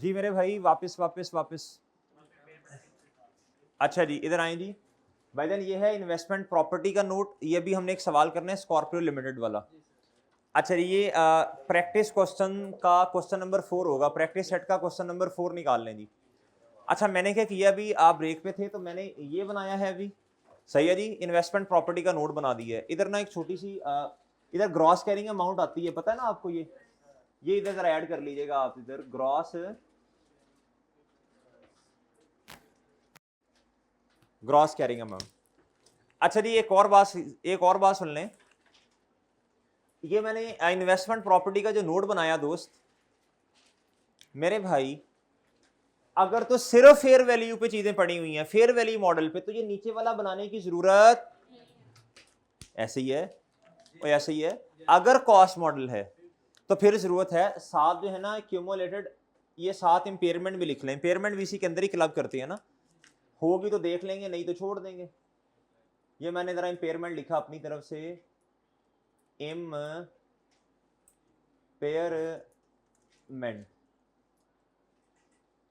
जी मेरे भाई वापस वापस वापस। अच्छा जी इधर आए जी भाईजान, ये है इन्वेस्टमेंट प्रॉपर्टी का नोट। ये भी हमने एक सवाल करना है स्कॉर्पियो लिमिटेड वाला। अच्छा जी ये प्रैक्टिस क्वेश्चन का क्वेश्चन नंबर 4 होगा। प्रैक्टिस सेट का क्वेश्चन नंबर 4 निकाल लें जी। अच्छा मैंने क्या किया, अभी आप ब्रेक पे थे तो मैंने ये बनाया है अभी। सही है जी, इन्वेस्टमेंट प्रॉपर्टी का नोट बना दिया है। इधर ना एक छोटी सी इधर ग्रॉस कैरिंग अमाउंट आती है, पता है ना आपको। ये इधर जरा ऐड कर लीजिएगा आप, इधर ग्रॉस कैरिंग अमाउंट। अच्छा जी एक और बात सुन लें। ये मैंने इन्वेस्टमेंट प्रॉपर्टी का जो नोट बनाया दोस्त मेरे भाई, अगर तो सिर्फ फेयर वैल्यू पे चीजें पड़ी हुई हैं, फेयर वैल्यू मॉडल पे, तो ये नीचे वाला बनाने की जरूरत ऐसे ही है और ऐसे ही है। अगर कॉस्ट मॉडल है तो फिर जरूरत है साथ जो है ना क्यूमुलेटेड, ये साथ इंपेयरमेंट भी लिख लें। इंपेयरमेंट भी इसी के अंदर ही क्लब करते हैं ना, होगी तो देख लेंगे नहीं तो छोड़ देंगे। ये मैंने जरा इंपेयरमेंट लिखा अपनी तरफ से, इम्पेयरमेंट,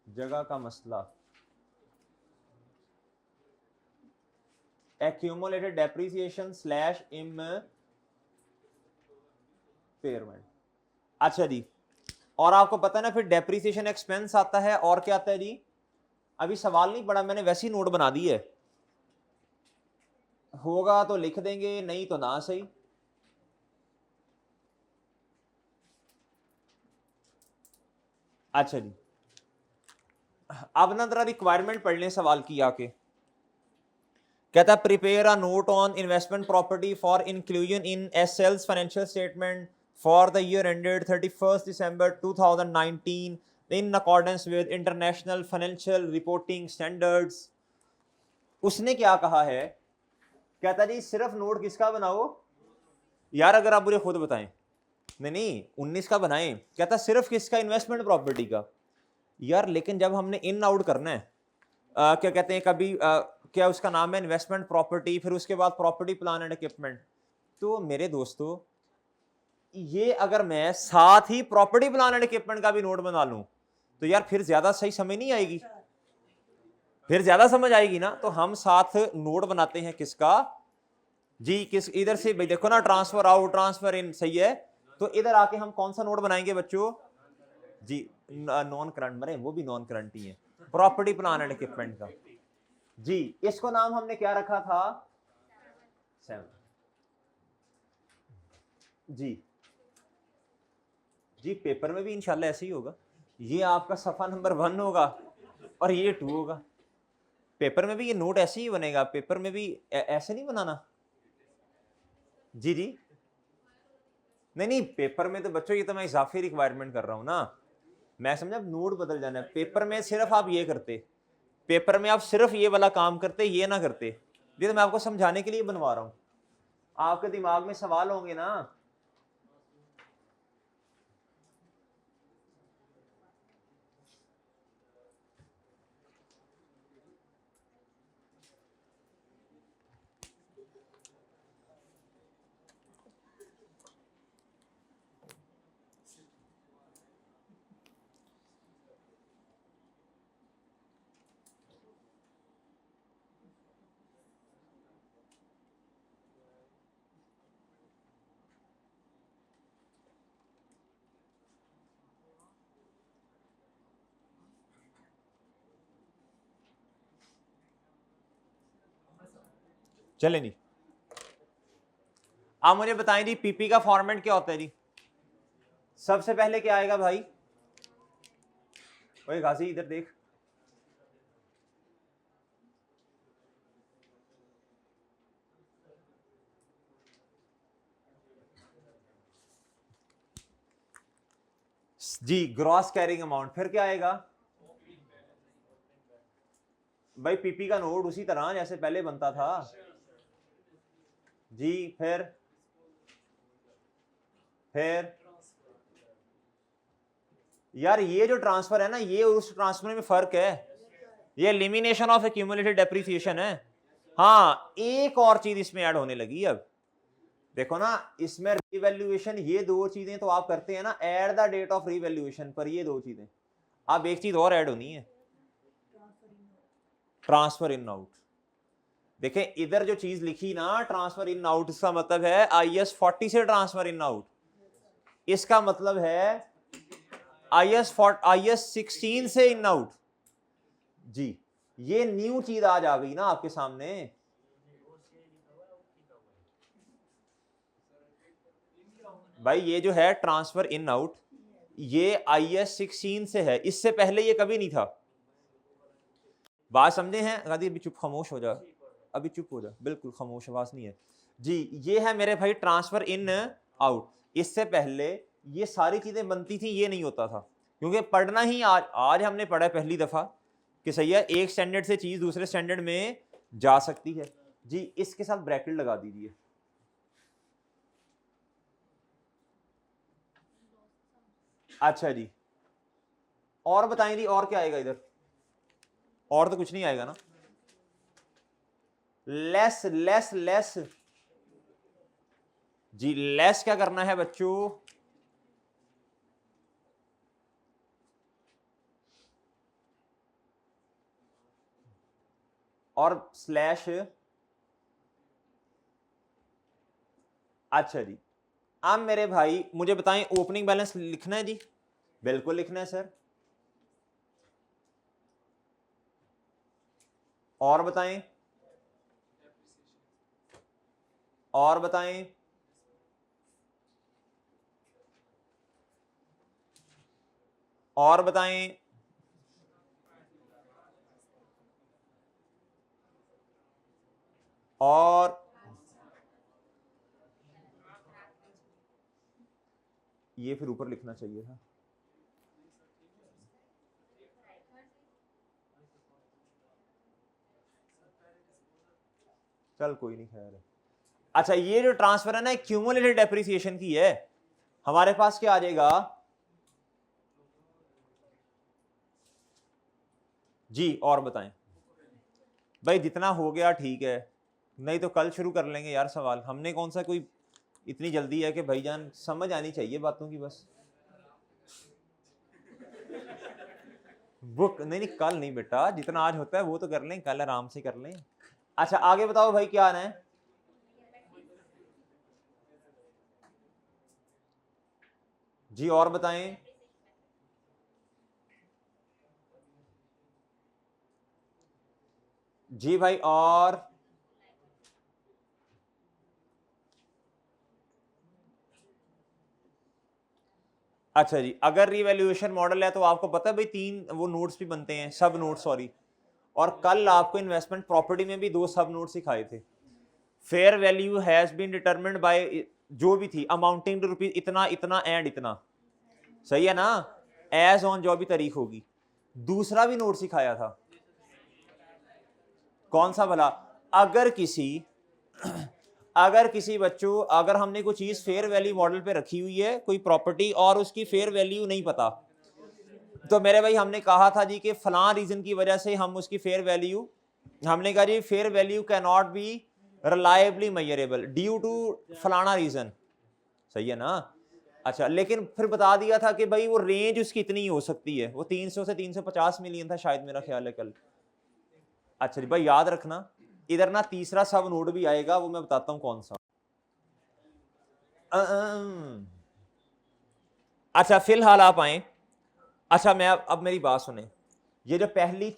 जगह का मसला, एक्यूमुलेटेड डेप्रिसिएशन स्लैश इम्पेयरमेंट। अच्छा जी, और आपको पता है ना फिर डेप्रिसिएशन एक्सपेंस आता है, और क्या आता है जी, अभी सवाल नहीं पड़ा, मैंने वैसी नोट बना दी है। होगा तो लिख देंगे नहीं तो ना सही। अच्छा जी अब ना जरा रिक्वायरमेंट पढ़ लें सवाल की आके। कहता है prepare a note on investment property for inclusion in SL's financial statement for the year ended 31 December 2019 in accordance with international financial reporting standards. उसने क्या कहा है, कहता जी सिर्फ नोट किसका बनाओ यार, अगर आप मुझे खुद बताएं। नहीं नहीं 19 का बनाएं, कहता सिर्फ किसका, इन्वेस्टमेंट प्रॉपर्टी का। यार लेकिन जब हमने इन आउट करना है क्या कहते हैं कभी क्या उसका नाम है इन्वेस्टमेंट प्रॉपर्टी, फिर उसके बाद प्रॉपर्टी प्लान एंड इक्विपमेंट। तो मेरे दोस्तों ये अगर मैं साथ ही प्रॉपर्टी प्लान एंड इक्विपमेंट का भी नोट बना लूं तो यार फिर ज्यादा सही समझ नहीं आएगी, फिर ज्यादा समझ आएगी ना। तो हम साथ नोट बनाते हैं किसका जी, किस इधर से भाई देखो ना, ट्रांसफर आउट ट्रांसफर इन, सही है। तो इधर आके हम कौन सा नोट बनाएंगे बच्चों जी, नॉन करंट, मरे वो भी नॉन करंट ही है, प्रॉपर्टी प्लान एंड इक्विपमेंट का जी। इसको नाम हमने क्या रखा था, 7 जी। जी पेपर में भी इंशाल्लाह ऐसे ही होगा, ये आपका सफा नंबर 1 होगा और ये 2 होगा। पेपर में भी ये नोट ऐसे ही बनेगा, पेपर में भी ऐसे नहीं बनाना जी जी। नहीं नहीं पेपर में तो बच्चों ये तो मैं इजाफी रिक्वायरमेंट कर रहा हूं ना, मैं समझा अब नोट बदल जाना है। पेपर में सिर्फ आप ये करते, पेपर में आप सिर्फ ये वाला काम करते, ये ना करते। ये तो मैं आपको समझाने के लिए बनवा रहा हूं, आपके दिमाग में सवाल होंगे ना। चले नहीं, आप मुझे बताएं जी पीपी का फॉर्मेट क्या होता है जी। सबसे पहले क्या आएगा भाई, ओए गाजी इधर देख जी, ग्रॉस कैरिंग अमाउंट। फिर क्या आएगा भाई, पीपी का नोट उसी तरह जैसे पहले बनता था जी। फिर यार ये जो ट्रांसफर है ना, ये उस ट्रांसफर में फर्क है, ये एलिमिनेशन ऑफ एक्यूमुलेटेड डेप्रिसिएशन है। हाँ एक और चीज इसमें ऐड होने लगी अब, देखो ना इसमें रिवैल्यूएशन, ये दो चीजें तो आप करते हैं ना, at the date of revaluation पर, ये दो चीजें अब एक चीज और ऐड होनी है, ट्रांसफर इन आउट। देखें इधर जो चीज लिखी ना ट्रांसफर इन आउट, इसका मतलब है IAS 40 से ट्रांसफर इन आउट, इसका मतलब है IAS 16 से इन आउट। जी ये न्यू चीज आज आ गई ना आपके सामने। भाई ये जो है ट्रांसफर इन आउट, ये IAS 16 से है, इससे पहले ये कभी नहीं था। बात समझे हैं? गादी अभी चुप खामोश हो जा, अभी चुप हो जा, बिल्कुल खामोश, आवाज नहीं है जी। ये है मेरे भाई ट्रांसफर इन आउट। इससे पहले ये सारी चीजें बनती थी, ये नहीं होता था, क्योंकि पढ़ना ही आज हमने पढ़ा है पहली दफा कि सही है एक स्टैंडर्ड से चीज दूसरे स्टैंडर्ड में जा सकती है। जी इसके साथ ब्रैकेट लगा दीजिए। अच्छा जी और बताएं जी, और क्या आएगा इधर? और तो कुछ नहीं आएगा ना। लेस लेस लेस, जी लेस क्या करना है बच्चों? और स्लैश। अच्छा जी अब मेरे भाई मुझे बताएं ओपनिंग बैलेंस लिखना है जी? बिल्कुल लिखना है सर। और बताएं, और बताएं, और बताएं, और ये फिर ऊपर लिखना चाहिए था। चल कोई नहीं खैर है। अच्छा ये जो ट्रांसफर है ना क्यूमुलेटेड डेप्रिसिएशन की है, हमारे पास क्या आ जाएगा जी? और बताएं भाई, जितना हो गया ठीक है, नहीं तो कल शुरू कर लेंगे यार सवाल। हमने कौन सा कोई इतनी जल्दी है कि भाईजान समझ आनी चाहिए बातों की बस। बुक नहीं नहीं कल नहीं बेटा, जितना आज होता है वो तो कर लें, कल आराम से कर लें। अच्छा आगे बताओ भाई क्या आना है? जी और बताएं। जी भाई और अच्छा जी अगर रिवैल्यूएशन मॉडल है तो आपको पता है भाई तीन वो नोट्स भी बनते हैं, सब नोट्स सॉरी। और कल आपको इन्वेस्टमेंट प्रॉपर्टी में भी दो सब नोट्स सिखाए थे। Fair value has been determined by जो भी थी अमाउंटिंग टू रुपीज इतना इतना एंड इतना, सही है ना, एज ऑन जो भी तारीख होगी। दूसरा भी नोट सिखाया था, कौन सा भला? अगर किसी अगर किसी बच्चों अगर हमने कोई चीज फेयर वैल्यू मॉडल पे रखी हुई है कोई प्रॉपर्टी और उसकी फेयर वैल्यू नहीं पता, तो मेरे भाई हमने कहा था जी कि फलां रीजन की वजह से हम उसकी फेयर वैल्यू, हमने कहा जी fair value cannot be reliably measurable due to फलाना रीजन, सही है ना। अच्छा लेकिन फिर बता दिया था कि भाई वो रेंज उसकी इतनी ही हो सकती है, वो 300 से 350 मिलियन था शायद, मेरा ख्याल है कल। अच्छा जी भाई याद रखना इधर ना तीसरा सब नोड भी आएगा, वो मैं बताता हूं कौन सा। अच्छा फिलहाल आप आए। अच्छा मैं अब मेरी बात सुने, ये जो पहले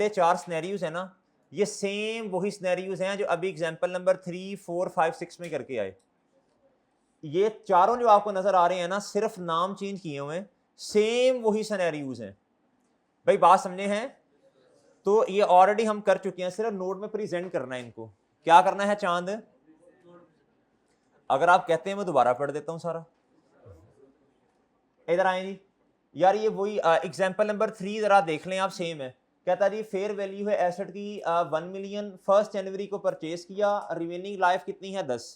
चार स्नैरियोज है ना, ये सेम वही स्नैरियोज हैं जो अभी एग्जांपल नंबर 3, 4, 5, 6 में करके आए। ये चारों जो आपको नजर आ रहे हैं ना, सिर्फ नाम चेंज किए हुए हैं, सेम वही सिनेरियोज हैं। भाई बात समझे हैं? तो ये ऑलरेडी हम कर चुके हैं, सिर्फ नोट में प्रेजेंट करना है इनको। क्या करना है चांद? अगर आप कहते हैं मैं दोबारा पढ़ देता हूं सारा। इधर आए जी यार, ये वही एग्जाम्पल नंबर 3 जरा देख लें आप, सेम है। कहता जी फेयर वैल्यू है एसेट की 1 मिलियन, 1 जनवरी को परचेज किया, रिमेनिंग लाइफ कितनी है 10।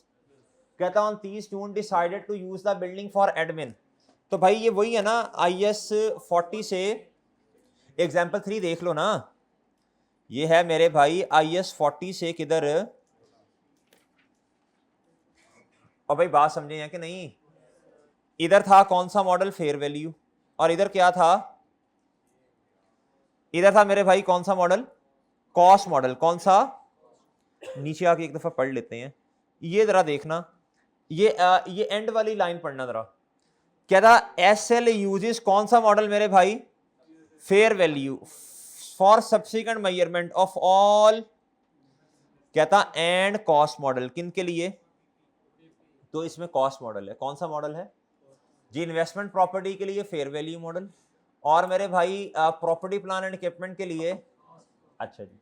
कहता on 30 June decided to use the building for admin. तो भाई ये वही है ना IAS 40 से, एग्जाम्पल 3 देख लो ना, ये है मेरे भाई IAS 40 से किधर, और भाई बात समझे हैं कि नहीं? इधर था कौन सा मॉडल? फेयर वैल्यू, और इधर क्या था? इधर था मेरे भाई कौन सा मॉडल, कॉस्ट मॉडल। कौन सा, नीचे आके एक दफा पढ़ लेते हैं, ये जरा देखना, ये एंड वाली लाइन पढ़ना जरा। क्या था, एस एल यूजेस कौन सा मॉडल मेरे भाई, fair value for subsequent measurement of all, क्या था, एंड कॉस्ट मॉडल। किन के लिए, तो इसमें कॉस्ट मॉडल है। कौन सा मॉडल है जी, इन्वेस्टमेंट प्रॉपर्टी के लिए फेयर वैल्यू मॉडल, और मेरे भाई प्रॉपर्टी प्लान एंड इक्विपमेंट के लिए। अच्छा जी,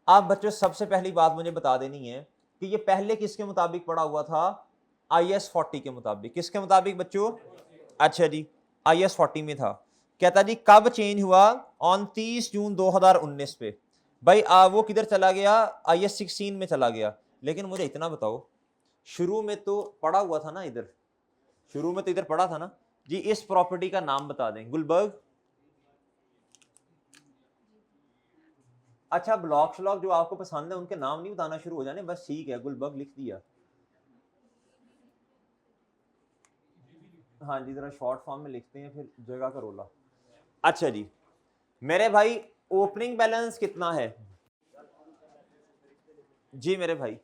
अब बच्चों सबसे पहली बात मुझे बता देनी है कि ये पहले किसके मुताबिक पड़ा हुआ था, IS 40 के मुताबिक। किसके मुताबिक बच्चों, अच्छा जी, IS 40 में था। कहता जी कब चेंज हुआ, 29 जून 2019 पे। भाई वो किधर चला गया, IS 16 में चला गया। लेकिन मुझे इतना बताओ, शुरू में तो पड़ा हुआ था ना इधर, शुरू में तो इधर पड़ा था ना जी। इस प्रॉपर्टी का नाम बता दें, गुलबर्ग। अच्छा, ब्लॉक श्लॉक जो आपको पसंद है उनके नाम नहीं बताना शुरू हो जाने, बस ठीक है, गुलबर्ग लिख दिया। हाँ जी, जरा शॉर्ट फॉर्म में लिखते हैं फिर जगह का रोला। अच्छा जी मेरे भाई, ओपनिंग बैलेंस कितना है जी मेरे भाई,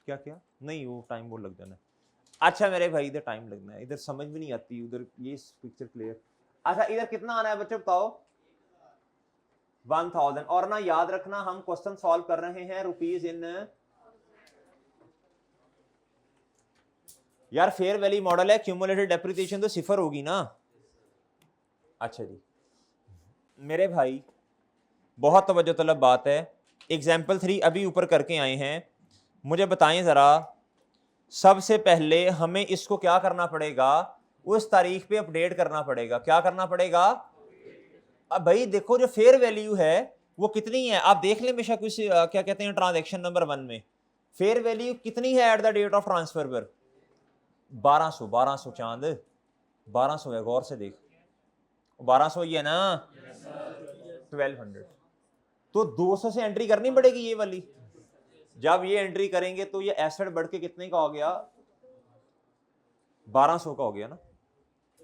क्या क्या नहीं, वो टाइम वो लग जाना। अच्छा मेरे भाई, इधर टाइम लगना है, इधर समझ भी नहीं आती, उधर ये पिक्चर क्लियर। अच्छा इधर कितना आना है बच्चों बताओ, 1000। और ना याद रखना, हम क्वेश्चन सॉल्व कर रहे हैं रुपीज इन, यार फेयर वैल्यू मॉडल है, क्यूमुलेटेड डेप्रिसिएशन तो सिफर होगी ना। अच्छा जी मेरे भाई, बहुत तवज्जो तलब बात है। एग्जाम्पल 3 अभी ऊपर करके आए हैं, मुझे बताएं जरा, सबसे पहले हमें इसको क्या करना पड़ेगा, उस तारीख पे अपडेट करना पड़ेगा। क्या करना पड़ेगा, अब भाई देखो जो फेयर वैल्यू है वो कितनी है, आप देख लें बेशक कुछ क्या कहते हैं ट्रांजैक्शन नंबर 1 में फेयर वैल्यू कितनी है at the date of transfer पर, 1200 चांद 1200 है, गौर से देख, 1200 ही है ना, 1200। तो 200 से एंट्री करनी पड़ेगी ये वाली। जब ये एंट्री करेंगे तो ये एसेट बढ़ के कितने का हो गया, 1200 का हो गया ना,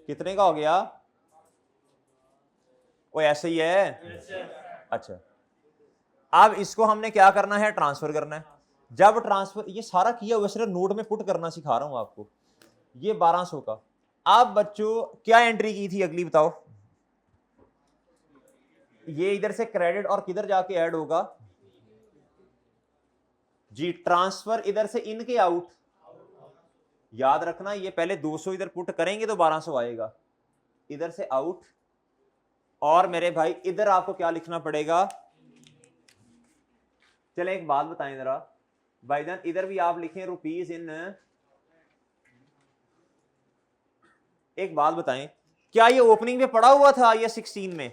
कितने का हो गया, वो ऐसे ही है। अच्छा अब इसको हमने क्या करना है, ट्रांसफर करना है। जब ट्रांसफर, ये सारा किया हुआ सिर्फ नोट में पुट करना सिखा रहा हूं आपको, ये 1200 का। अब बच्चों क्या एंट्री की थी अगली बताओ, ये इधर से क्रेडिट और किधर जाके ऐड होगा जी, ट्रांसफर इधर से इनके आउट। याद रखना ये पहले 200 इधर पुट करेंगे तो 1200 आएगा, इधर से आउट। और मेरे भाई इधर आपको क्या लिखना पड़ेगा, चले एक बात बताएं जरा भाईजान, इधर भी आप लिखें रुपीज इन, एक बात बताएं, क्या ये ओपनिंग में पड़ा हुआ था ये 16 में,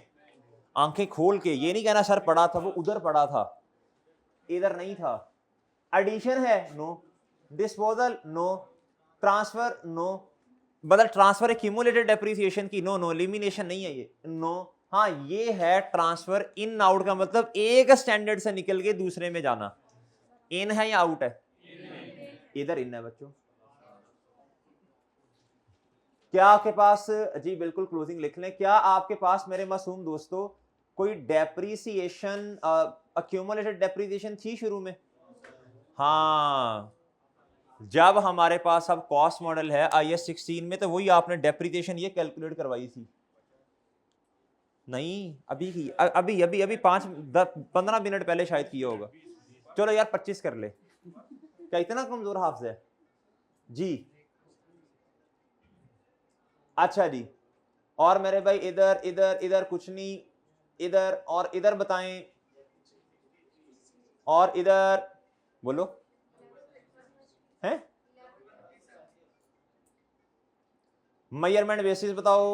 आंखें खोल के, ये नहीं कहना सर पड़ा था, वो उधर पड़ा था, इधर नहीं था। एडिशन है, no. Disposal, no. Transfer, no. बदल ट्रांसफर एक्यूमुलेटेड डेप्रिसिएशन की, नो नो। एलिमिनेशन नहीं है ये, नो। हाँ ये है ट्रांसफर इन आउट का मतलब एक स्टैंडर्ड से निकल के दूसरे में जाना। इन है या आउट है, इधर इन है बच्चों। क्या आपके पास, जी बिल्कुल क्लोजिंग लिख लें, क्या आपके पास मेरे मासूम दोस्तों कोई डेप्रिसिएशन, एक्यूमुलेटेड डेप्रिसिएशन थी शुरू में, हाँ जब हमारे पास अब कॉस्ट मॉडल है IS 16 में, तो वही आपने डेप्रिसिएशन ये कैलकुलेट करवाई थी, नहीं अभी की, अभी अभी अभी 5-15 मिनट पहले शायद किया होगा। चलो यार 25 कर ले, क्या इतना कमजोर हाफ्ज है जी। अच्छा जी, और मेरे भाई इधर इधर इधर कुछ नहीं, इधर और इधर बताएं, और इधर बोलो हैं, मेजरमेंट बेसिस बताओ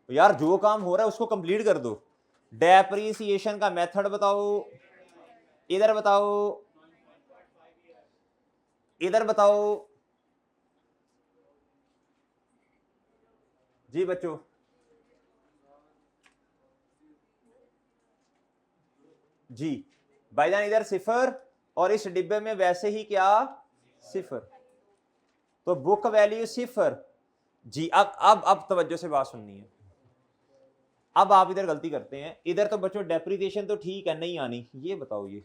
यार, जो काम हो रहा है उसको कंप्लीट कर दो। डेप्रिसिएशन का मेथड बताओ, इधर बताओ, इधर बताओ जी बच्चों। जी भाईजान इधर सिफर, और इस डिब्बे में वैसे ही क्या सिफर, तो बुक वैल्यू सिफर, जी अब तवज्जो से बात सुननी है। अब आप इधर गलती करते हैं, इधर तो बच्चों डेप्रिसिएशन तो ठीक है नहीं आनी, ये बताओ, ये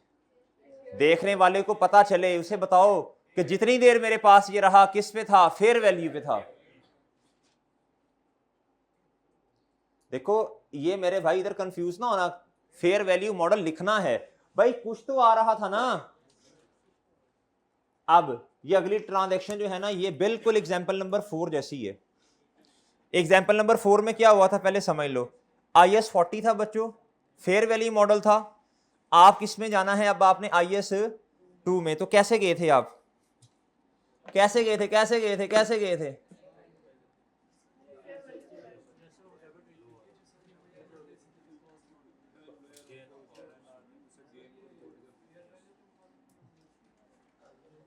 देखने वाले को पता चले, उसे बताओ कि जितनी देर मेरे पास ये रहा किस पे था, फेयर वैल्यू पे था। देखो ये मेरे भाई इधर कंफ्यूज ना होना, फेयर वैल्यू मॉडल लिखना है भाई, कुछ तो आ रहा था ना। अब ये अगली ट्रांजैक्शन जो है ना, ये बिल्कुल एग्जांपल नंबर 4 जैसी है। एग्जाम्पल नंबर 4 में क्या हुआ था पहले समझ लो। IS-40 था बच्चों, फेयर वैल्यू मॉडल था। आप किस में जाना है अब, आपने IS-2 में। तो कैसे गए थे आप, कैसे गए थे, कैसे गए थे, कैसे गए थे?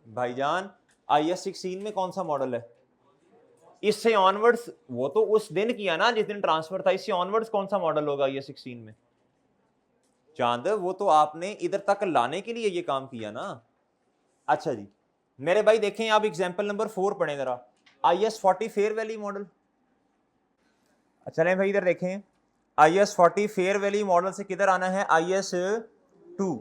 भाईजान IS-16 में कौन सा मॉडल है? इससे ऑनवर्ड्स, वो तो उस दिन किया ना जिस दिन ट्रांसफर था, इससे ऑनवर्ड्स कौन सा मॉडल होगा IS-16 में? चांद, वो तो आपने इधर तक लाने के लिए ये काम किया ना। अच्छा जी मेरे भाई देखें आप एग्जांपल नंबर 4 पढ़ें जरा, IS-40 फेयर वैल्यू मॉडल। चलें भाई इधर देखें, IS-40 फेयर वैल्यू मॉडल से किधर आना है, IS-2।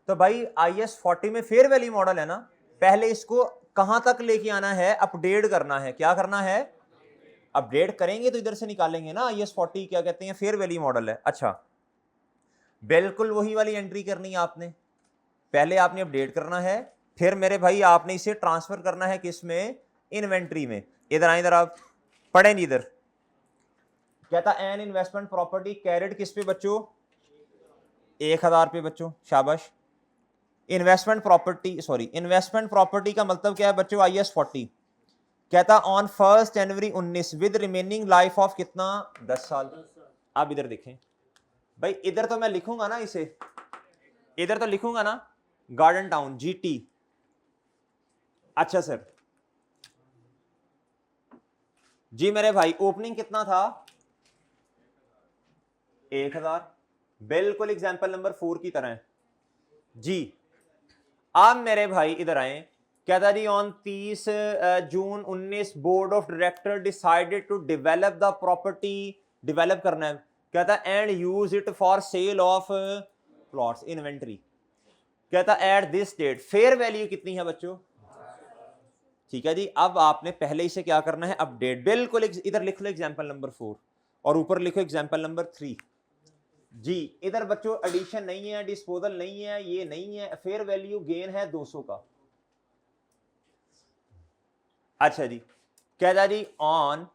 तो भाई IS-40 में फेयर वैल्यू मॉडल है ना, पहले इसको कहां तक लेके आना है, अपडेट करना है। क्या करना है, अपडेट करेंगे तो इधर से निकालेंगे ना। IS-40 क्या कहते हैं, फेयर वैल्यू मॉडल है। अच्छा बिल्कुल वही वाली एंट्री करनी है आपने, पहले आपने अपडेट करना है, फिर मेरे भाई आपने इसे ट्रांसफर करना है किस में, इन्वेंट्री में। इधर आए, इधर आप पढ़ें जी। इधर कहता एन इन्वेस्टमेंट प्रॉपर्टी कैरिड किस पे बच्चों, 1000 पे बच्चों, शाबाश। Investment property, sorry investment property का मतलब क्या है बच्चों, IS-40 कहता on 1 January 19 with remaining life of कितना, 10 साल। अब इधर देखें भाई, इधर तो मैं लिखूंगा ना इसे, इधर तो लिखूंगा ना गार्डन टाउन GT। अच्छा सर जी मेरे भाई ओपनिंग कितना था, 1000, बिल्कुल एग्जाम्पल नंबर 4 की तरह जी। अब मेरे भाई इधर आए, कहता जी on 30 June 19 board of director decided to develop the property, develop करना है कहता, and use it for sale of plots inventory. कहता at this date fair value कितनी है बच्चों, ठीक है जी। अब आपने पहले इसे क्या करना है, अपडेट। बिल्कुल इधर लिख लो एग्जाम्पल नंबर 4 और ऊपर लिखो एग्जाम्पल नंबर 3 जी। इधर बच्चों एडिशन नहीं है, डिस्पोजल नहीं है, ये नहीं है, फेयर वैल्यू गेन है 200 का। अच्छा जी कहता जी on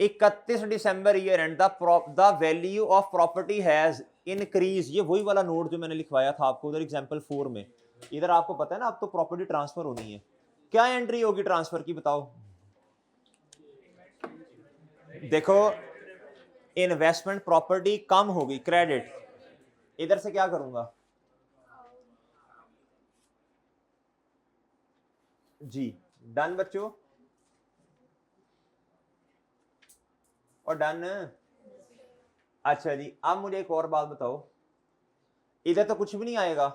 31 December year end the value of property has increase. ये वही वाला नोट जो मैंने लिखवाया था आपको उधर एग्जांपल 4 में। इधर आपको पता है ना अब तो प्रॉपर्टी ट्रांसफर होनी है, क्या एंट्री होगी ट्रांसफर की बताओ। देखो इन्वेस्टमेंट प्रॉपर्टी कम होगी, क्रेडिट। इधर से क्या करूंगा जी, डन बच्चों और डन। अच्छा जी अब मुझे एक और बात बताओ, इधर तो कुछ भी नहीं आएगा।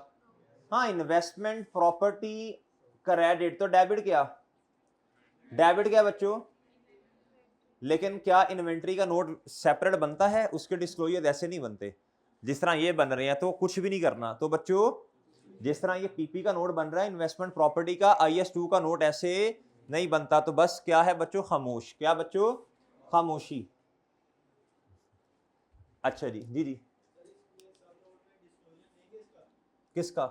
हाँ इन्वेस्टमेंट प्रॉपर्टी क्रेडिट तो डेबिट क्या, डेबिट क्या बच्चों, लेकिन क्या इन्वेंट्री का नोट सेपरेट बनता है, उसके डिस्क्लोजर ऐसे नहीं बनते जिस तरह ये बन रहे हैं, तो कुछ भी नहीं करना। तो बच्चों जिस तरह ये PP का नोट बन रहा है इन्वेस्टमेंट प्रॉपर्टी का, IS-2 का नोट ऐसे नहीं बनता। तो बस क्या है बच्चों, खामोश। क्या बच्चों, खामोशी। अच्छा जी जी जी किसका,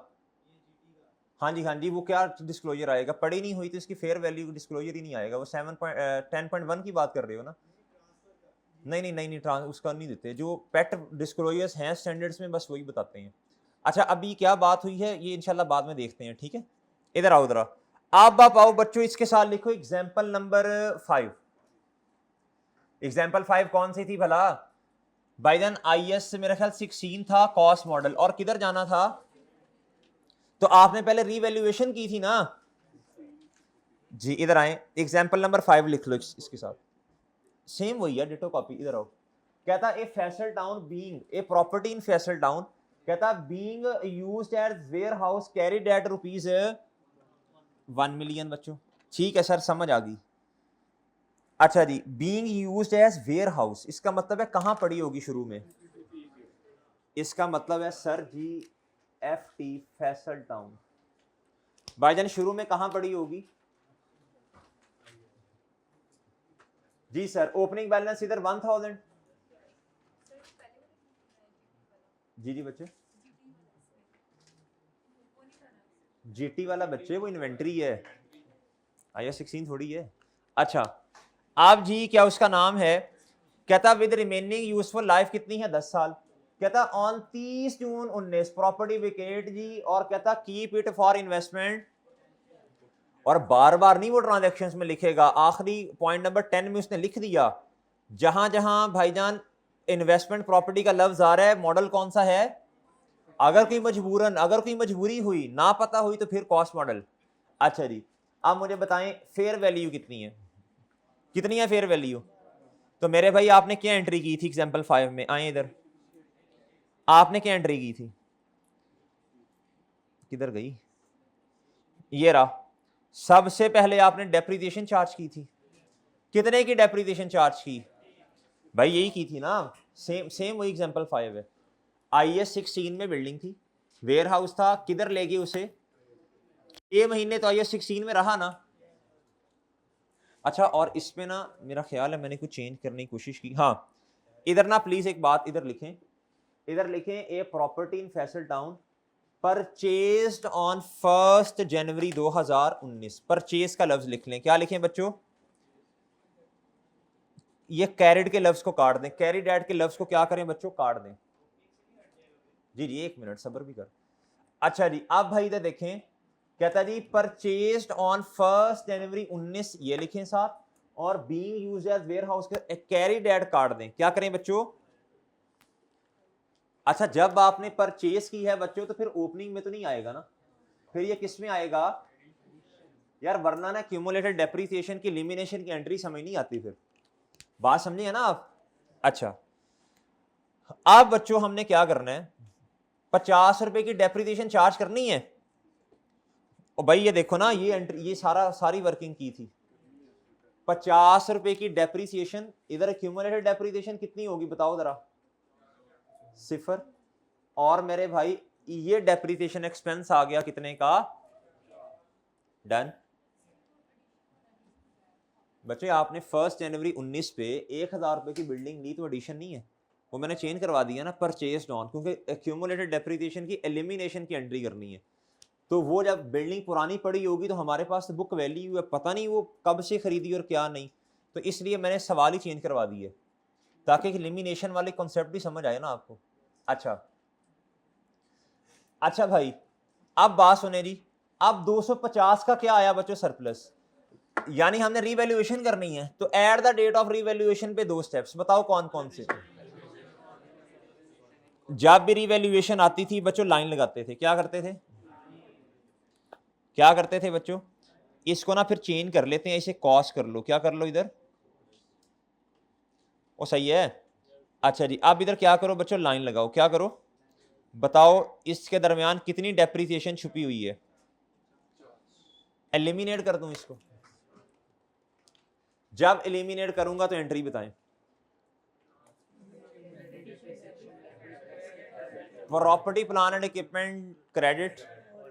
हाँ जी हाँ जी, वो क्या डिस्क्लोजर आएगा, पड़ी नहीं हुई तो इसकी फेयर वैल्यू डिस्क्लोजर ही नहीं आएगा। वो 10.1 की बात कर रहे हो ना, नहीं नहीं नहीं नहीं उसका नहीं देते, जो पेट डिस्क्लोजर्स हैं स्टैंडर्ड्स में बस वही बताते हैं। अच्छा अभी क्या बात हुई है ये इंशाल्लाह बाद में देखते हैं, ठीक है। इधर आओ, इधर आप आओ बच्चों, इसके साथ लिखो एग्जाम्पल नंबर 5। एग्जाम्पल 5 कौन सी थी भला भाईजान, IS मेरा ख्याल 16 था कॉस्ट मॉडल, और किधर जाना था, तो आपने पहले रीवैल्यूएशन की थी ना जी। इधर आए एग्जाम्पल नंबर 5 लिख लो इसके साथ, सेम वही है डिटो कॉपी। इधर आओ, कहता a Faisal town being a property in Faisal town, कहता being used as warehouse carried at rupees 1 million बच्चों। ठीक है सर समझ आ गई। अच्छा जी, being used as warehouse, इसका मतलब है कहाँ पड़ी होगी शुरू में? इसका मतलब है सर जी FT फैसल टाउन भाईजान शुरू में कहाँ पड़ी होगी? जी सर, ओपनिंग बैलेंस इधर 1000। जी जी बच्चे, GT वाला बच्चे वो इन्वेंट्री है, IS 16 थोड़ी है। अच्छा, आप जी क्या उसका नाम है, कहता विद रिमेनिंग यूजफुल लाइफ कितनी है? 10 साल। कहता ऑन 30 जून 19 प्रॉपर्टी विकेट जी, और कहता कीप इट फॉर इन्वेस्टमेंट, और बार बार नहीं वो ट्रांजैक्शंस में लिखेगा, आखिरी पॉइंट नंबर 10 में उसने लिख दिया जहां जहां भाईजान इन्वेस्टमेंट प्रॉपर्टी का लफ्ज आ रहा है, मॉडल कौन सा है? अगर कोई मजबूरी हुई, ना पता हुई, तो फिर कॉस्ट मॉडल। अच्छा जी, अब मुझे बताएं फेयर वैल्यू कितनी है? कितनी है फेयर वैल्यू? तो मेरे भाई आपने क्या एंट्री की थी एग्जाम्पल 5 में? आए इधर, आपने क्या एंट्री की थी? किधर गई? ये रहा। सबसे पहले आपने डेप्रिसिएशन चार्ज की थी। कितने की डेप्रिसिएशन चार्ज की? भाई यही की थी ना, सेम सेम वही एग्जाम्पल 5 है। IS 16 में बिल्डिंग थी, वेयर हाउस था, किधर ले गए उसे? 6 महीने तो IS 16 में रहा ना। अच्छा, और इसमें ना मेरा ख्याल है मैंने कुछ चेंज करने की कोशिश की। हाँ, इधर ना प्लीज एक बात इधर लिखें, इधर लिखें a property in Faisal town purchased on 1 January 2019। Purchase का लफ्ज लिख लें, क्या लिखें बच्चों? ये कैरिड के लफ्ज को काट दें, कैरिड एड के लफ्ज को क्या करें बच्चों? काट दें। जी जी, 1 मिनट सब्र भी कर। अच्छा जी, अब भाई इधर देखें, कहता जी परचेज्ड ऑन 1 जनवरी 19 ये लिखें साथ, और being used as warehouse के कैरिड एड काट दें। क्या करें बच्चों? अच्छा, जब आपने परचेज की है बच्चों तो फिर ओपनिंग में तो नहीं आएगा ना, फिर ये किस में आएगा यार? वरना ना क्यूमुलेटेड डेप्रिसिएशन की एलिमिनेशन की एंट्री समझ नहीं आती, फिर बात समझे ना आप? अच्छा, अब बच्चों हमने क्या करना है, 50 रुपए की डेप्रिसिएशन चार्ज करनी है। और भाई ये देखो ना, ये एंट्री, ये सारी वर्किंग की थी। 50 रुपए की डेप्रिसिएशन, इधर क्यूमुलेटेड डेप्रिसिएशन कितनी होगी बताओ जरा? 0। और मेरे भाई ये डेप्रिसिएशन एक्सपेंस आ गया कितने का? डन। बच्चे आपने 1 जनवरी 19 पे 1000 रुपए की बिल्डिंग ली, तो एडिशन नहीं है, वो मैंने चेंज करवा दिया ना, परचेज्ड ऑन, क्योंकि एक्यूमुलेटेड डेप्रिसिएशन की एलिमिनेशन की एंट्री करनी है। तो वो जब बिल्डिंग पुरानी पड़ी होगी तो हमारे पास तो बुक वैल्यू है, पता नहीं वो कब से खरीदी और क्या नहीं, तो इसलिए मैंने सवाल ही चेंज करवा दिए ताकि एलिमिनेशन वाले कॉन्सेप्ट भी समझ आए ना आपको। अच्छा, अच्छा भाई अब बात सुने जी, अब 250 का क्या आया बच्चों? सरप्लस, यानी हमने रीवैल्यूएशन करनी है, तो at the date of revaluation पे 2 स्टेप्स बताओ कौन कौन से? जब भी रीवैल्यूएशन आती थी बच्चों लाइन लगाते थे, क्या करते थे? क्या करते थे बच्चों? इसको ना फिर चेंज कर लेते हैं, इसे कॉस कर लो, क्या कर लो इधर? वो सही है। अच्छा जी, अब इधर क्या करो बच्चों? लाइन लगाओ, क्या करो बताओ? इसके दरमियान कितनी डेप्रिसिएशन छुपी हुई है? एलिमिनेट कर दूं इसको? जब एलिमिनेट करूंगा तो एंट्री बताएं। Property plan and equipment credit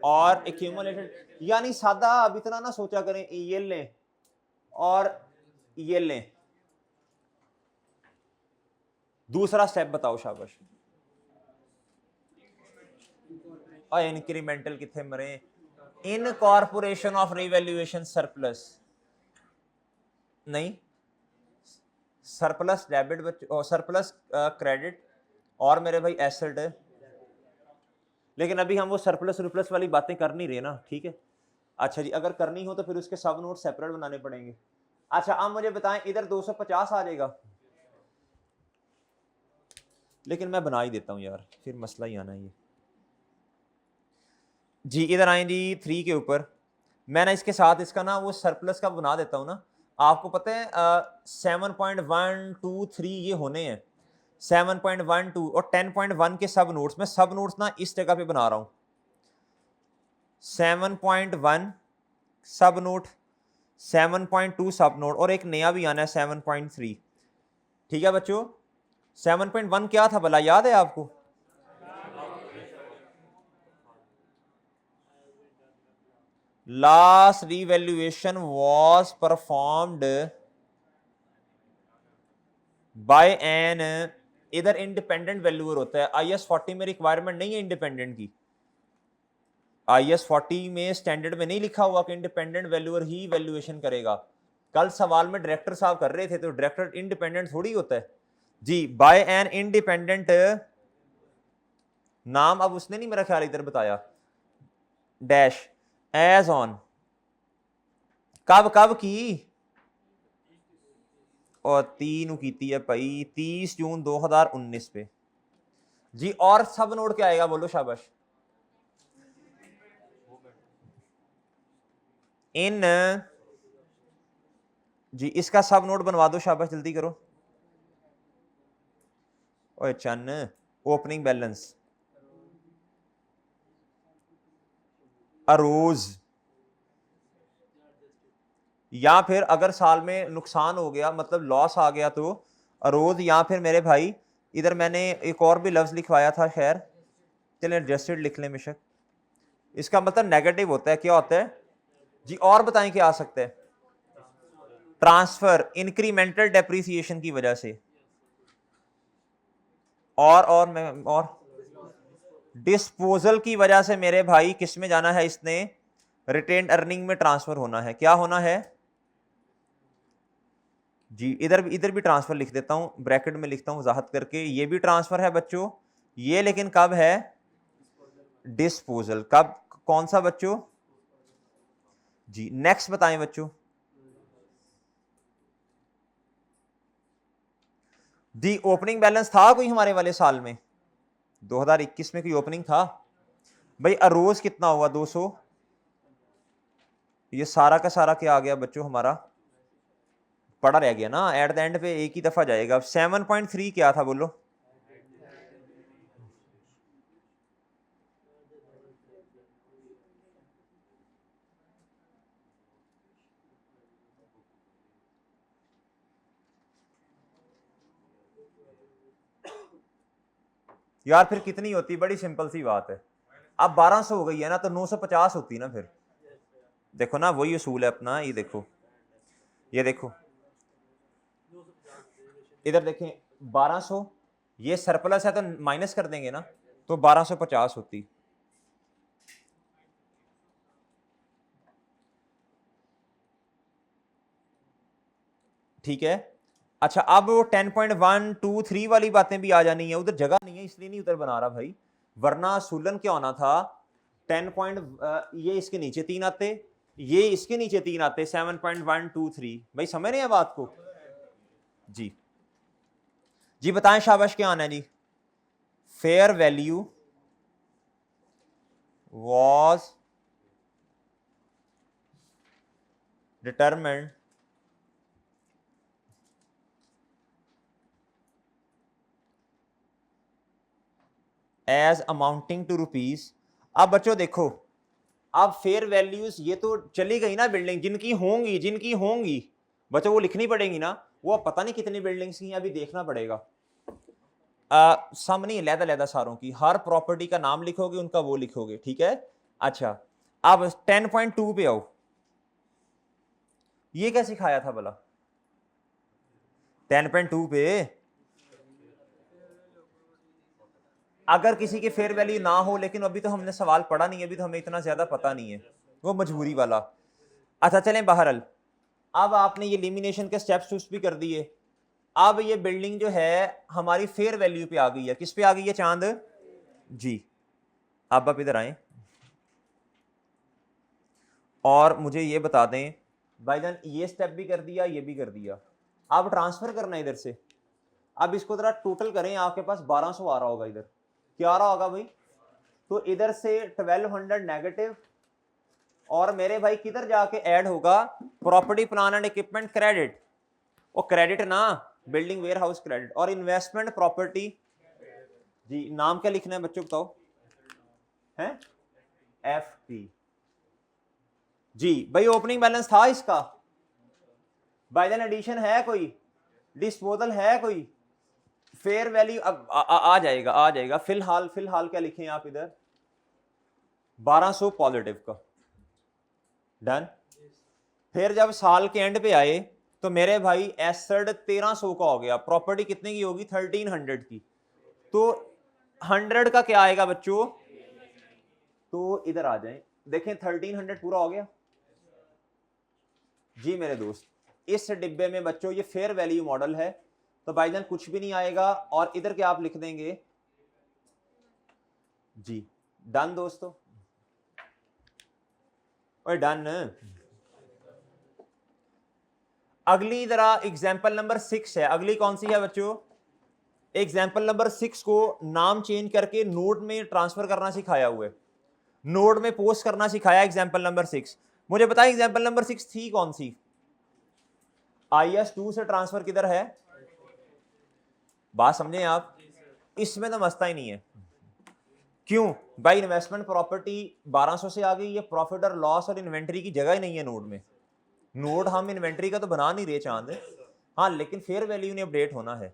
और एक्यूमुलेटेड, यानी सादा अब इतना ना सोचा करें, ये लें और ये लें। दूसरा स्टेप बताओ, शाबाश। और इंक्रीमेंटल कितने मरे? इनकॉर्पोरेशन ऑफ रिवैल्यूएशन सरप्लस नहीं, सरप्लस डेबिट बच्चों, सरप्लस क्रेडिट, और मेरे भाई एसेट है, लेकिन अभी हम वो सरप्लस रिप्लस वाली बातें कर नहीं रहे ना, ठीक है? अच्छा जी, अगर करनी हो तो फिर उसके सब नोट सेपरेट बनाने पड़ेंगे। अच्छा, अब मुझे बताएं, इधर 250 आ जाएगा, लेकिन मैं बना ही देता हूं यार, फिर मसला ही आना है ये। जी इधर आए जी 3 के ऊपर, मैं ना इसके साथ इसका ना वो सरप्लस का बना देता हूँ ना। आपको पता है 7.123 ये होने हैं, 7.12 और 10.1 के सब नोट्स, मैं सब नोट्स ना इस जगह पे बना रहा हूँ। 7.1 सब नोट, 7.2 सब नोड और एक नया भी आना है 7.3। ठीक है बच्चों, 7.1 क्या था भला, याद है आपको? Last revaluation was performed by an, इधर इंडिपेंडेंट वैल्यूअर होता है। IS 40 में रिक्वायरमेंट नहीं है इंडिपेंडेंट की। IS 40 में स्टैंडर्ड में नहीं लिखा हुआ कि इंडिपेंडेंट वैल्यूअर ही वैल्यूएशन करेगा। कल सवाल में डायरेक्टर साहब कर रहे थे, तो डायरेक्टर इंडिपेंडेंट थोड़ी होता है जी। बाय एन इंडिपेंडेंट, नाम अब उसने नहीं मेरा ख्याल इधर बताया, डैश एज ऑन, कब कब की, और 3 की है भाई 30 जून 2019 पे जी। और सब नोड क्या आएगा बोलो शाबाश? इन जी, इसका सब नोड बनवा दो शाबाश, जल्दी करो। ओए चन्न, ओपनिंग बैलेंस अरोज, या फिर अगर साल में नुकसान हो गया मतलब लॉस आ गया तो अरोज, या फिर मेरे भाई इधर मैंने एक और भी लफ्ज लिखवाया था, खैर चलें एडजस्टेड लिख लें बेशक। इसका मतलब नेगेटिव होता है, क्या होता है जी? और बताएं क्या आ सकता है? ट्रांसफर, इंक्रीमेंटल डेप्रिसिएशन की वजह से, और मैं और डिस्पोजल की वजह से मेरे भाई किस में जाना है इसने? रिटेन्ड अर्निंग में ट्रांसफर होना है। क्या होना है जी? इधर भी ट्रांसफर लिख देता हूं, ब्रैकेट में लिखता हूं वजाहत करके, ये भी ट्रांसफर है बच्चों ये, लेकिन कब है? डिस्पोजल। कब? कौन सा बच्चों जी? नेक्स्ट बताएं बच्चों। दी ओपनिंग बैलेंस था कोई हमारे वाले साल में? 2021 में कोई ओपनिंग था भाई? अरोज कितना हुआ? 200। ये सारा का सारा क्या आ गया बच्चों हमारा? पड़ा रह गया ना, एट द एंड पे एक ही दफा जाएगा। 7.3 क्या था बोलो? यार फिर कितनी होती? बड़ी सिंपल सी बात है। अब 1200 हो गई है ना, तो 950 होती ना फिर। देखो ना, वही उसूल है अपना। ये देखो, ये देखो, इधर देखें 1200, ये सरप्लस है तो माइनस कर देंगे ना, तो 1250 होती। ठीक है। अच्छा, अब वो 10.123 वाली बातें भी आ जानी है। उधर जगह नहीं है इसलिए नहीं उधर बना रहा भाई, वरना सूलन क्या होना था? 10 ये इसके नीचे 3 आते, ये इसके नीचे 3 आते, 7.123। भाई समझ रहे हैं बात को जी? जी बताएं शाबाश, क्या आना है जी? Fair value was determined as amounting to rupees। अब बच्चों देखो, अब फेयर वैल्यूज ये तो चली गई ना बिल्डिंग, जिनकी होंगी बच्चों वो लिखनी पड़ेगी ना। वो अब पता नहीं कितनी बिल्डिंग्स की अभी देखना पड़ेगा। सम नहीं, लैदा सारों की, हर प्रॉपर्टी का नाम लिखोगे, उनका वो लिखोगे, ठीक है? अच्छा, अब 10.2 पे आओ। ये क्या सिखाया था भला 10.2 पे? अगर किसी की फेयर वैल्यू ना हो, लेकिन अभी तो हमने सवाल पढ़ा नहीं है, अभी तो हमें इतना ज्यादा पता नहीं है, वो मजबूरी वाला। अच्छा चलें बहरल, अब आपने ये लिमिनेशन के स्टेप्स भी कर दिए। अब ये बिल्डिंग जो है हमारी फेयर वैल्यू पे आ गई है। किस पे आ गई है चांद जी? अब आप इधर आए और मुझे ये बता दें भाईजान, ये स्टेप भी कर दिया, ये भी कर दिया, अब ट्रांसफर करना है इधर से। अब इसको जरा टोटल करें, आपके पास 1200 आ रहा होगा, इधर क्या आ रहा होगा भाई? तो इधर से 1200 नेगेटिव, और मेरे भाई किधर जाके ऐड होगा? Property plan and equipment credit, और क्रेडिट ना बिल्डिंग वेयर हाउस क्रेडिट, और इन्वेस्टमेंट प्रॉपर्टी जी। नाम क्या लिखना है बच्चों बताओ? है FP जी। भाई ओपनिंग बैलेंस था इसका बाय देन एडिशन है कोई, डिस्पोजल है कोई, फेयर वैल्यू अब आ जाएगा। फिलहाल क्या लिखें आप इधर 1200 पॉजिटिव का, डन। फिर जब साल के एंड पे आए तो मेरे भाई एसेट 1300 का हो गया, प्रॉपर्टी कितने की होगी 1300 की, तो 100 का क्या आएगा बच्चों, तो इधर आ जाएं, देखें 1300 पूरा हो गया जी मेरे दोस्त। इस डिब्बे में बच्चों ये फेयर वैल्यू मॉडल है, तो भाईजान कुछ भी नहीं आएगा, और इधर क्या आप लिख देंगे जी, डन दोस्तों, और डन। अगली जरा एग्जाम्पल नंबर 6 है, अगली कौन सी है बच्चों, एग्जाम्पल नंबर 6 को नाम चेंज करके नोट में ट्रांसफर करना सिखाया हुआ है, नोट में पोस्ट करना सिखाया एग्जाम्पल नंबर 6। मुझे बताएं एग्जाम्पल नंबर 6 थी कौन सी, IS2 से ट्रांसफर किधर है, बात समझें आप, इसमें तो मस्ता ही नहीं है। क्यों भाई, इन्वेस्टमेंट प्रॉपर्टी 1200 से आ गई, ये प्रॉफिट और लॉस और इन्वेंट्री की जगह ही नहीं है नोट में, नोट हम इन्वेंट्री का तो बना नहीं रहे चांद, हाँ लेकिन फेयर वैल्यू ने अपडेट होना है,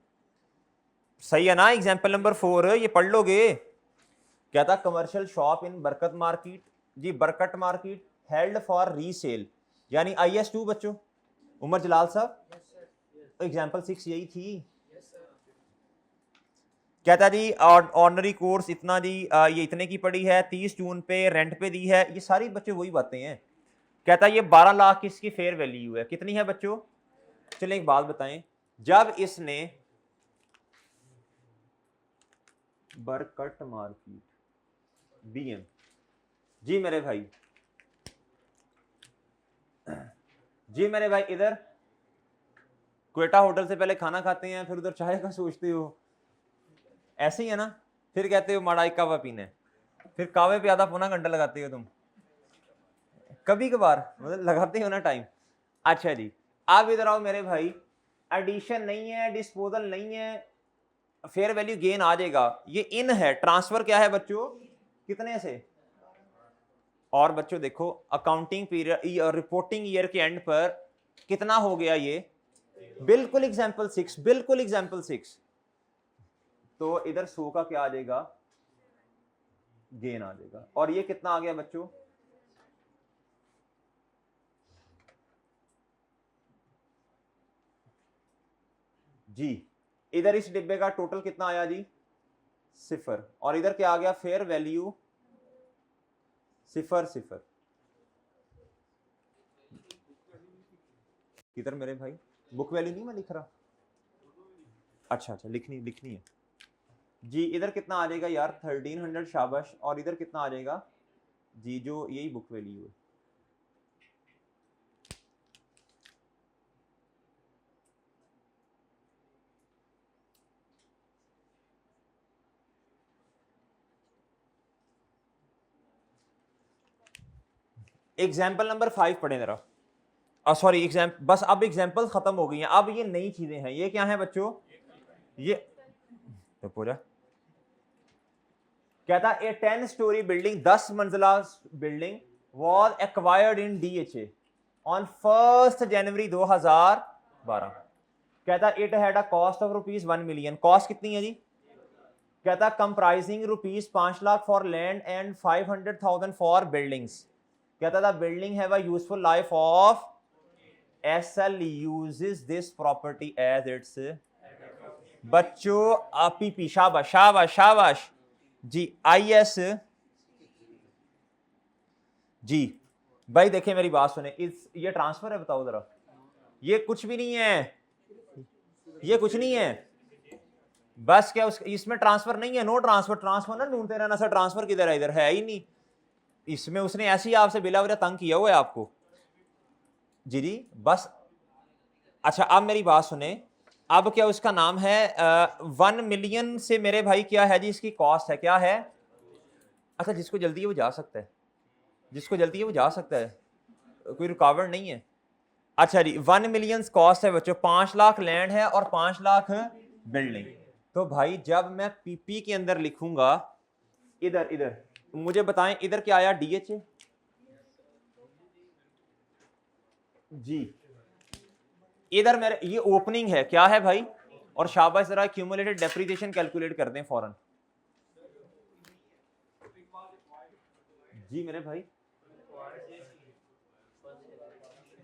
सही है ना। एग्जाम्पल नंबर 4 ये पढ़ लोगे, क्या था, कमर्शियल शॉप इन बरकत मार्केट, जी बरकत मार्केट हेल्ड फॉर रीसेल, यानी IS2 बच्चों, उमर जलाल साहब, तो एग्जाम्पल 6 यही थी। कहता जी ऑर्डनरी कोर्स इतना जी, ये इतने की पड़ी है, 30 जून पे रेंट पे दी है, ये सारी बच्चे वही बातें हैं। कहता ये 12 लाख की इसकी फेयर वैल्यू है, कितनी है बच्चों, चलिए एक बात बताएं, जब इसने बरकट मार्केट BM, जी मेरे भाई, जी मेरे भाई, इधर क्वेटा होटल से पहले खाना खाते हैं, फिर उधर चाय का सोचते हो, ऐसे ही है ना, फिर कहते हो माड़ा एक कावा पीने, फिर कावे पे आधा पौना घंटा लगाते हो तुम, कभी कभार मतलब लगाते हो ना टाइम। अच्छा जी, आप इधर आओ मेरे भाई, एडिशन नहीं है, डिस्पोजल नहीं है, फेयर वैल्यू गेन आ जाएगा, ये इन है, ट्रांसफर क्या है बच्चों, कितने से, और बच्चों देखो अकाउंटिंग पीरियड रिपोर्टिंग ईयर के एंड पर कितना हो गया ये, बिल्कुल एग्जाम्पल 6, बिल्कुल एग्जाम्पल 6, तो इधर 100 का क्या आ जाएगा, गेन आ जाएगा, और ये कितना आ गया बच्चों, जी इधर इस डिब्बे का टोटल कितना आया जी, 0, और इधर क्या आ गया, फेयर वैल्यू 0 किधर मेरे भाई, बुक वैल्यू नहीं मैं लिख रहा, अच्छा लिखनी है जी, इधर कितना आ जाएगा यार 1300, शाबाश, और इधर कितना आ जाएगा जी, जो यही बुक वैल्यू है, एग्जाम्पल नंबर 5 पढ़े जरा, सॉरी एग्जाम्पल, बस अब एग्जाम्पल खत्म हो गई हैं, अब ये नई चीजें हैं, ये क्या है बच्चों, ये तो पूरा कहता ए 10 स्टोरी बिल्डिंग, 10 मंजिला building was acquired in DHA on 1 जनवरी 2012, कहता it had a cost of ₹1 million, cost कितनी है जी, कहता comprising ₹5 lakh for land and 500,000 for buildings, कहता था building have a useful life of SL uses this property as its, बच्चों APP, शाबाश शाबाश शाबाश जी, IS जी भाई, देखें मेरी बात सुने, इस ये ट्रांसफर है, बताओ जरा, ये कुछ भी नहीं है, ये कुछ नहीं है, बस क्या इसमें ट्रांसफर नहीं है, नो ट्रांसफर, ट्रांसफर ना ढूंढते रहना सर, ट्रांसफर किधर है, इधर है ही नहीं, इसमें उसने ऐसे ही आपसे बिला वजह तंग किया हुआ है आपको, जी बस। अच्छा अब मेरी बात सुने, अब क्या उसका नाम है 1 मिलियन से मेरे भाई क्या है जी, इसकी कॉस्ट है, क्या है, अच्छा जिसको जल्दी है वो जा सकता है, जिसको जल्दी है वो जा सकता है, कोई रुकावट नहीं है। अच्छा जी 1 मिलियन कॉस्ट है बच्चों, 5 लाख लैंड है और 5 लाख बिल्डिंग, तो भाई जब मैं PP के अंदर लिखूंगा, इधर इधर मुझे बताएं, इधर क्या आया DHA जी, इधर मेरे ये ओपनिंग है, क्या है भाई, और शाबाश जरा क्यूमुलेटेड डेप्रिसिएशन कैलकुलेट कर दें फौरन। जी मेरे भाई,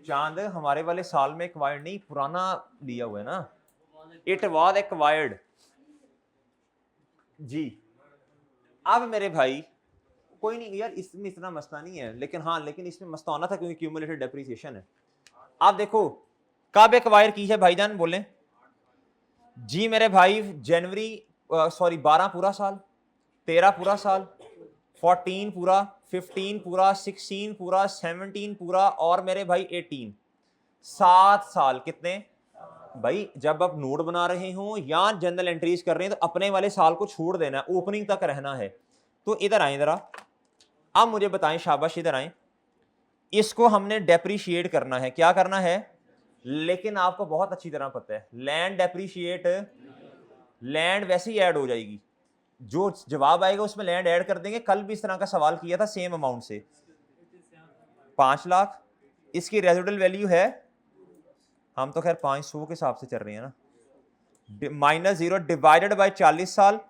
चांद हमारे वाले साल में एक्वायर्ड नहीं, पुराना लिया हुआ है ना, इट वाज एक्वायर्ड जी। अब मेरे भाई कोई नहीं यार, इसमें इतना मसला नहीं है, लेकिन हाँ, लेकिन इसमें मस्ताना था क्योंकि क्यूमुलेटेड डेप्रिसिएशन है। आप देखो कब एक्वायर की है भाईजान, बोलें जी मेरे भाई। जनवरी सॉरी 12 पूरा साल, 13 पूरा साल, 14 पूरा, 15 पूरा, 16 पूरा, 17 पूरा, और मेरे भाई 18, 7 साल। कितने भाई, जब आप नोट बना रहे हो या जनरल एंट्रीज कर रहे हैं तो अपने वाले साल को छोड़ देना है, ओपनिंग तक रहना है। तो इधर आए जरा, अब मुझे बताएं, शाबाश इधर आए, इसको हमने डेप्रीशिएट करना है। क्या करना है, लेकिन आपको बहुत अच्छी तरह पता है, लैंड डेप्रीशिएट, लैंड वैसे ही ऐड हो जाएगी, जो जवाब आएगा उसमें लैंड ऐड कर देंगे। कल भी इस तरह का सवाल किया था सेम अमाउंट से, 5 लाख इसकी रेजिडुअल वैल्यू है, हम तो खैर 500 के हिसाब से चल रहे हैं ना, -0 डिवाइडेड बाय 40 साल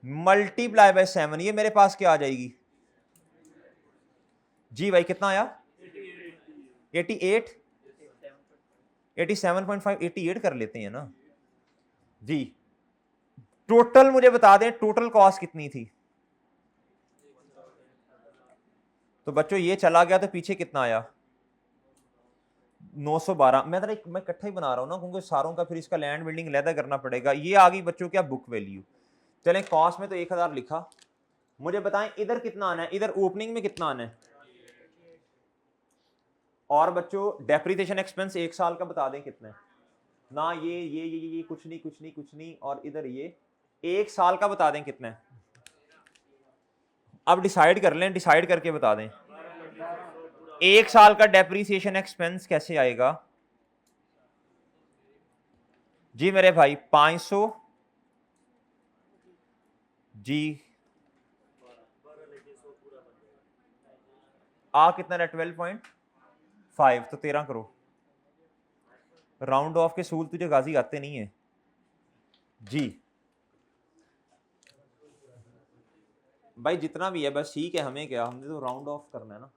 मल्टीप्लाई बाय 7, ये मेरे पास क्या आ जाएगी जी भाई, कितना आया 88, 87.5, 88 कर लेते हैं ना जी। टोटल मुझे बता दें, टोटल कॉस्ट कितनी थी, तो बच्चों ये चला गया तो पीछे कितना आया 912। मैं इकट्ठा ही बना रहा हूं ना, क्योंकि सारों का फिर इसका लैंड बिल्डिंग अलहदा करना पड़ेगा। ये आ गई बच्चों क्या बुक वैल्यू। चलें, कॉस्ट में तो 1000 लिखा, मुझे बताएं इधर कितना आना है, इधर ओपनिंग में कितना आना है, और बच्चों डेप्रिसिएशन एक्सपेंस 1 साल का बता दें कितना है ना, ये कुछ नहीं कुछ नहीं कुछ नहीं, और इधर ये 1 साल का बता दें कितना है। अब डिसाइड कर लें, डिसाइड करके बता दें 1 साल का डेप्रिसिएशन एक्सपेंस कैसे आएगा जी मेरे भाई। 500 जी, आ कितना है 12.5, तो 13 करो। राउंड ऑफ के सूल तुझे गाजी आते नहीं है जी भाई, जितना भी है बस ठीक है, हमें क्या, हमने तो राउंड ऑफ करना है ना।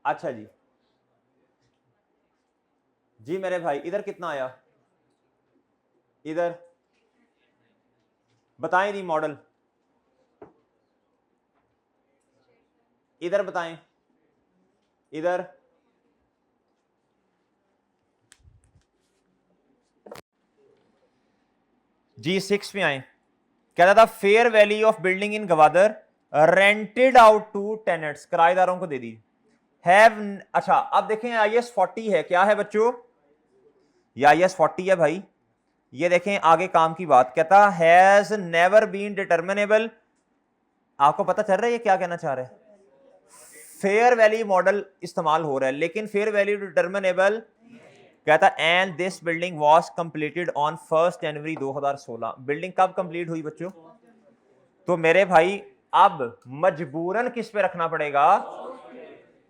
अच्छा जी, जी मेरे भाई इधर कितना आया, इधर बताएं जी मॉडल, इधर बताएं, इधर जी 6 में आए, कहता था fair value of building in Gwadar rented out to tenants, किराएदारों को दे दी हैव। अच्छा अब देखें IAS 40 है, क्या है बच्चों, ये IAS 40 है भाई। ये देखें आगे काम की बात, कहता हैज नेवर बीन डिटर्मिनेबल। आपको पता चल रहा है ये क्या कहना चाह रहा है, फेयर वैल्यू मॉडल इस्तेमाल हो रहा है, लेकिन फेयर वैल्यू डिटर्मिनेबल, कहता and this building was completed on 1 January 2016। Building कब कंप्लीट हुई बच्चों, तो मेरे भाई अब मजबूरन किस पे रखना पड़ेगा,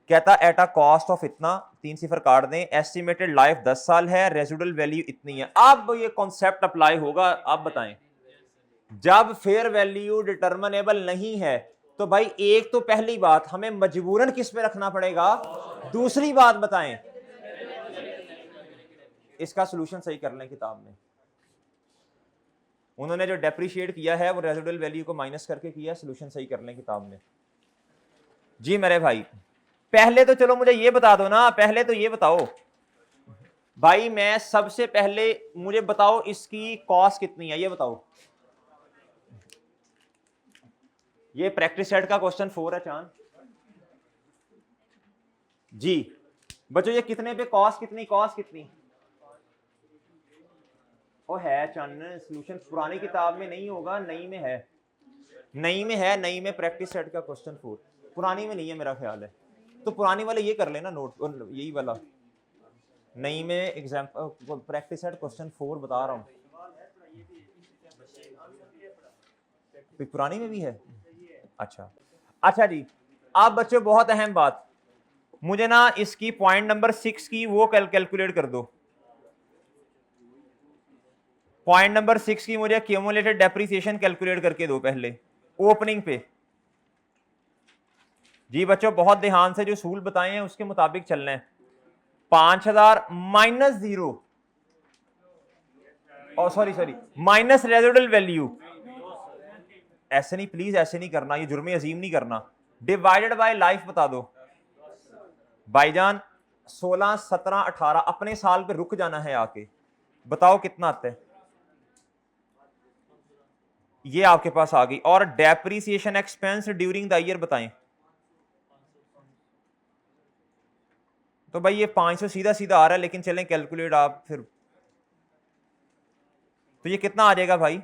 कहता एट अ कॉस्ट ऑफ इतना, 3 सिफर काट दें, एस्टिमेटेड लाइफ 10 साल है, रेजिडुअल वैल्यू इतनी है। अब ये कॉन्सेप्ट अप्लाई होगा। अब बताएं, जब फेयर वैल्यू डिटर्मिनेबल नहीं है तो भाई एक तो पहली बात हमें मजबूरन किस पे रखना पड़ेगा, दूसरी बात बताएं, इसका सॉल्यूशन सही कर लें किताब में। उन्होंने जो डेप्रिशिएट किया है वो रेजिडुअल वैल्यू को माइनस करके किया, सॉल्यूशन सही कर लें किताब में जी मेरे भाई। पहले तो चलो मुझे ये बता दो ना, पहले तो ये बताओ भाई, मैं सबसे पहले मुझे बताओ इसकी कॉस्ट कितनी है, ये बताओ। ये प्रैक्टिस सेट का क्वेश्चन 4 है चांद जी। बच्चों ये कितने पे कॉस्ट कितनी, कॉस्ट कितनी, ओ है चंद, सॉल्यूशन पुरानी किताब में नहीं होगा, नई में है, नई में है, नई में प्रैक्टिस सेट का क्वेश्चन 4, पुरानी में नहीं है मेरा ख्याल है। तो पुरानी वाले ये कर लेना नोट, यही वाला, नई में एग्जाम्पल प्रैक्टिस सेट क्वेश्चन 4 बता रहा हूँ, पुरानी में भी है। अच्छा अच्छा जी, अब बच्चों बहुत अहम बात, मुझे ना इसकी पॉइंट नंबर 6 की वो कैलकुलेट कर दो। पॉइंट नंबर 6 की मुझे क्यूमुलेटेड डेप्रिसिएशन कैलकुलेट करके दो पहले ओपनिंग पे। जी बच्चों बहुत ध्यान से जो सूल बताए हैं उसके मुताबिक चलना है। 5000 माइनस 0 और सॉरी माइनस रेजिडुअल वैल्यू, ऐसे नहीं प्लीज, ऐसे नहीं करना, ये जुर्म अजीम नहीं करना। डिवाइडेड बाय लाइफ बता दो भाईजान, 16 17 18 अपने साल पे रुक जाना है आके, बताओ कितना आता है। ये आपके पास आ गई। और depreciation expense during the year बताएं। तो भाई ये 500 सीधा सीधा आ रहा है, लेकिन चलें कैलकुलेट आप फिर। तो ये कितना आ जाएगा भाई?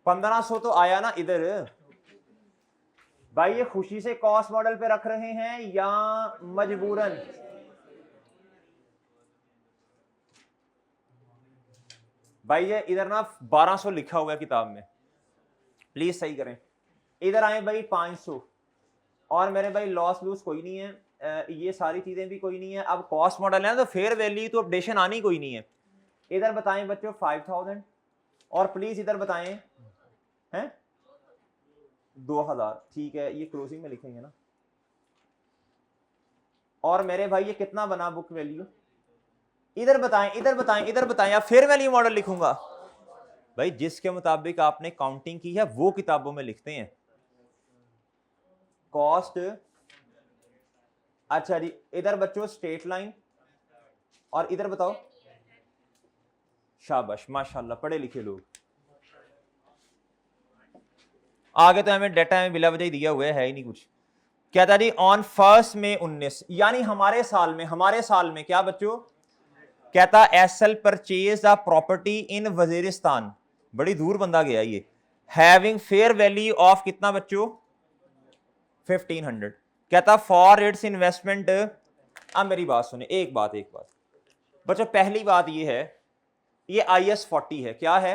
1500 तो आया ना इधर। भाई ये खुशी से कॉस्ट मॉडल पे रख रहे हैं या मजबूरन? भाई ये इधर ना 1200 लिखा हुआ है किताब में, प्लीज सही करें। इधर आए भाई 500, और मेरे भाई लॉस लूस कोई नहीं है, ये सारी चीजें भी कोई नहीं है। अब कॉस्ट मॉडल है तो फेयर वैल्यू तो अपडेशन आनी कोई नहीं है। इधर बताएं बच्चों 5000, और प्लीज इधर बताएं हैं 2000, ठीक है ये क्लोजिंग में लिखेंगे ना। और मेरे भाई ये कितना बना बुक वैल्यू? इधर बताएं इधर बताएं इधर बताएं, या फेयर वैल्यू मॉडल लिखूंगा? भाई जिसके मुताबिक आपने काउंटिंग की है वो किताबों में लिखते हैं। कॉस्ट, अच्छा जी इधर बच्चों स्ट्रेट लाइन, और इधर बताओ, शाबाश माशाल्लाह पढ़े लिखे लोग। आगे तो हमें डाटा में बिला वजह दिया हुआ है ही नहीं कुछ। क्या था जी? ऑन 1 मई 19, यानी हमारे साल में क्या बच्चों? कहता SL purchase a property in Waziristan, बड़ी दूर बंदा गया ये, हैविंग फेयर वैल्यू ऑफ कितना बच्चों? 1500। कहता फॉर इट्स इन्वेस्टमेंट। अब मेरी बात सुने, एक बात बच्चों, पहली बात ये है, ये IS 40 है। क्या है?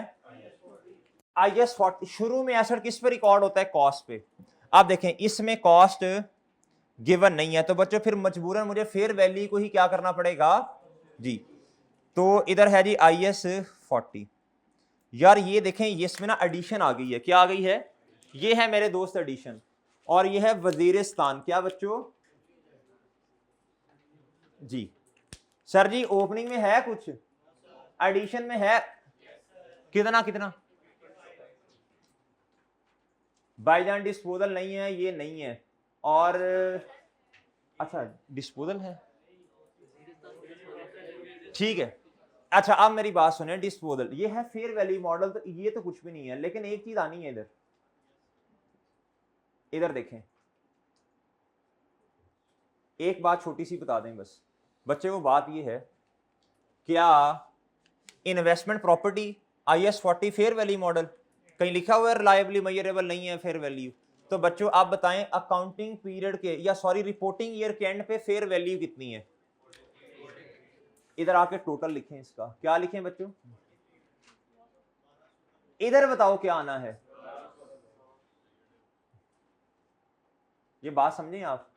IS 40। शुरू में एसेट किस पे रिकॉर्ड होता है? कॉस्ट पे। आप देखें इसमें कॉस्ट गिवन नहीं है, तो बच्चों फिर मजबूरन मुझे फेयर वैल्यू को ही क्या करना पड़ेगा जी। तो इधर है जी IS 40। यार ये देखें, ये इसमें ना एडिशन आ गई है। क्या आ गई है? ये है मेरे दोस्त एडिशन, और ये है वजीरिस्तान। क्या बच्चों जी? सर जी ओपनिंग में है कुछ, एडिशन में है कितना कितना? बाईजान डिस्पोजल नहीं है, ये नहीं है, और अच्छा डिस्पोजल है, ठीक है। अच्छा अब मेरी बात सुने, डिस्पोजल ये है फेयर वैल्यू मॉडल, तो ये तो कुछ भी नहीं है। लेकिन एक चीज आनी है इधर, इधर देखें, एक बात छोटी सी बता दें बस बच्चे, वो बात ये है, क्या investment property IS 40 fair value model कहीं लिखा हुआ है रिलायबली मेजरेबल नहीं है फेयर वैल्यू? तो बच्चों आप बताएं अकाउंटिंग पीरियड के, या सॉरी रिपोर्टिंग ईयर के एंड पे फेयर वैल्यू कितनी है? इधर आके टोटल लिखें इसका। क्या लिखें बच्चों? इधर बताओ क्या आना है? ये बात समझें आप,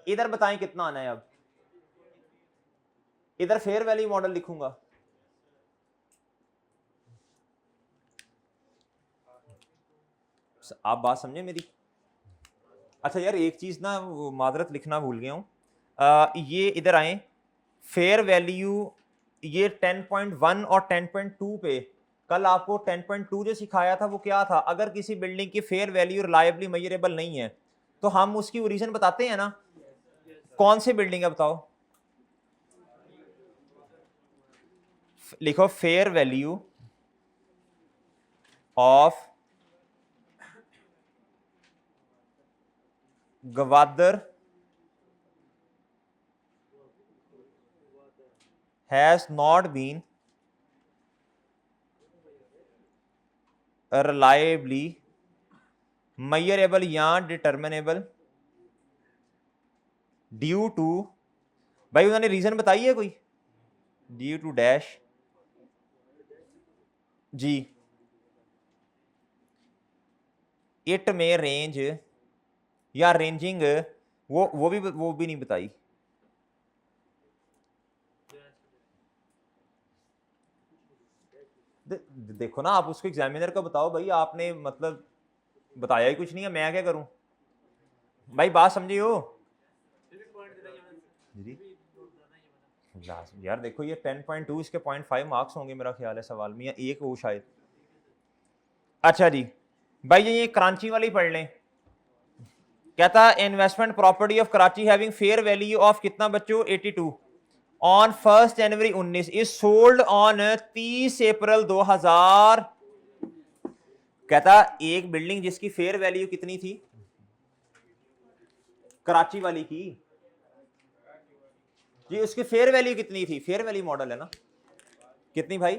इधर बताएं कितना आना है। अब इधर फेयर वैल्यू मॉडल लिखूंगा, आप बात समझे मेरी? अच्छा यार एक चीज ना मादरत लिखना भूल गया हूं, ये इधर आए फेयर वैल्यू, ये 10.1 और 10.2 पे, कल आपको 10.2 जो सिखाया था वो क्या था? अगर किसी बिल्डिंग की फेयर वैल्यू रिलायबली मेजरेबल नहीं है तो हम उसकी ओरिजिन बताते हैं ना। कौन सी बिल्डिंग है बताओ? लिखो fair value of Gwadar has not been reliably measurable या डिटर्मिनेबल ड्यू टू, भाई उन्होंने रीजन बताई है कोई? Due to dash G, it में रेंज या रेंजिंग, वो भी नहीं बताई। देखो ना, आप उसको एग्जामिनर को बताओ भाई, आपने मतलब बताया ही कुछ नहीं है, मैं क्या करूं भाई, बात समझी हो जी। यार देखो ये 10.2, इसके 0.5 मार्क्स होंगे मेरा ख्याल है सवाल में, या एक हो शायद। अच्छा जी भाई, ये कराची वाली पढ़ लें। कहता investment property of Karachi having fair value of कितना बच्चों 82 on 1 January 19 is sold on 30 अप्रैल 2000। कहता एक बिल्डिंग जिसकी फेयर वैल्यू कितनी थी कराची वाली की जी, उसकी फेयर वैल्यू कितनी थी, फेयर वैल्यू मॉडल है ना, कितनी भाई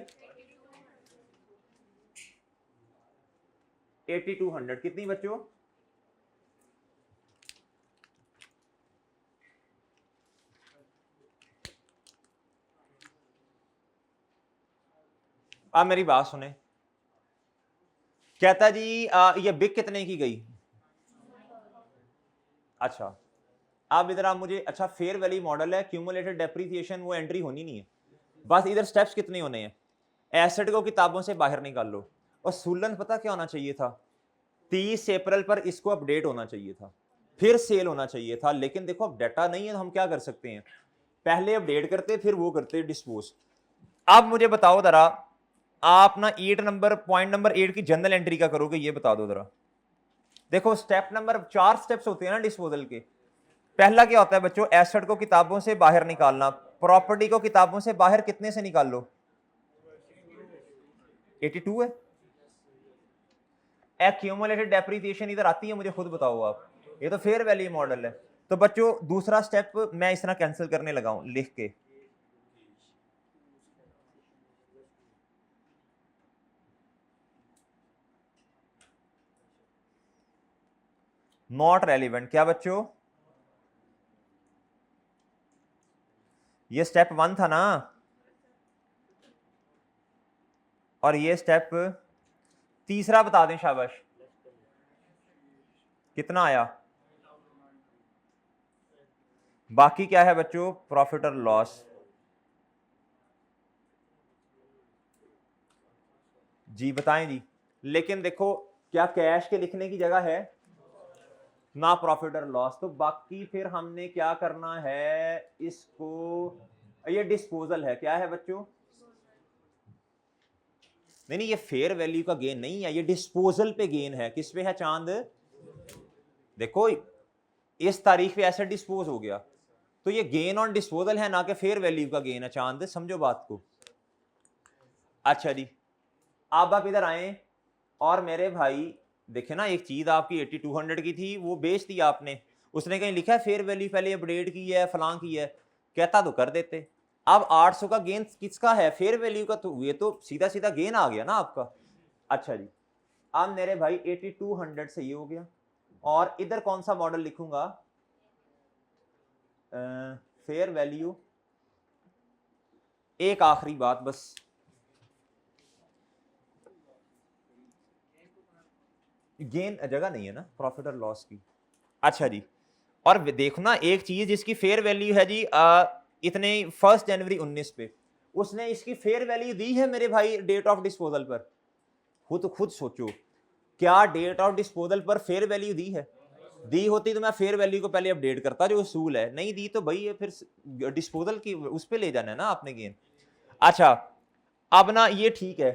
8200 कितनी बच्चों, आप मेरी बात सुने। कहता जी ये बिक कितने की गई। अच्छा अब इधर आप मुझे, अच्छा फेयर वैल्यू मॉडल है, क्यूमुलेटेड डेप्रिसिएशन वो एंट्री होनी नहीं है, बस इधर स्टेप्स कितने होने हैं, एसेट को किताबों से बाहर निकाल लो, और सुलन पता क्या होना चाहिए था, 30 अप्रैल पर इसको अपडेट होना चाहिए था, फिर सेल होना चाहिए था, लेकिन देखो अब डाटा नहीं है तो हम क्या कर सकते हैं, पहले अपडेट करते फिर वो करते डिस्पोज। अब मुझे बताओ जरा, आप ना 8 नंबर पॉइंट नंबर 8 की जनरल एंट्री का करोगे, ये बता दो जरा। देखो स्टेप नंबर 4 स्टेप्स होते हैं ना डिस्पोजल के। पहला क्या होता है बच्चों, एसेट को किताबों से बाहर निकालना, प्रॉपर्टी को किताबों से बाहर कितने से निकाल लो, 82 है। एक्यूमुलेटेड डेप्रिसिएशन इधर आती है, मुझे खुद बताओ आप, ये तो फेयर वैल्यू मॉडल है। तो बच्चों दूसरा स्टेप मैं इस तरह कैंसिल करने लगा हूं लिख के, नॉट रेलिवेंट। क्या बच्चों, ये स्टेप 1 था ना, और ये स्टेप तीसरा बता दें, शाबाश कितना आया। बाकी क्या है बच्चों, प्रॉफिट और लॉस। जी बताएं जी, लेकिन देखो क्या कैश के लिखने की जगह है ना, प्रॉफिट और लॉस, तो बाकी फिर हमने क्या करना है इसको, ये डिस्पोजल है, क्या है बच्चों, नहीं नहीं ये फेयर वैल्यू का गेन नहीं है, ये डिस्पोजल पे गेन है, किस पे है चांद, देखो इस तारीख पे एसेट डिस्पोज हो गया, तो ये गेन ऑन डिस्पोजल है ना कि फेयर वैल्यू का गेन है, चांद समझो बात को। अच्छा जी अब आप इधर आए, और मेरे भाई देखे ना, एक चीज आपकी 8200 की थी वो बेच दी आपने, उसने कहीं लिखा है फेयर वैल्यू पहले अपडेट की है फलां की है, कहता तो कर देते। अब 800 का गेन किसका है, फेयर वैल्यू का, तो ये तो सीधा सीधा गेन आ गया ना आपका। अच्छा जी अब मेरे भाई 8200 से ये हो गया, और इधर कौन सा मॉडल लिखूंगा, फेयर वैल्यू। एक आखिरी बात बस, गेन जगह नहीं है ना प्रॉफिट और लॉस की। अच्छा जी और देखो ना एक चीज जिसकी फेयर वैल्यू है जी इतने 1 जनवरी 19 पे, उसने इसकी फेयर वैल्यू दी है मेरे भाई डेट ऑफ डिस्पोजल पर, खुद सोचो, क्या डेट ऑफ डिस्पोजल पर फेयर वैल्यू दी है, दी होती तो मैं फेयर वैल्यू को पहले अपडेट करता जो उसूल है, नहीं दी तो भाई ये फिर डिस्पोजल की उस पर ले जाना है ना आपने गेन। अच्छा अब ना ये ठीक है,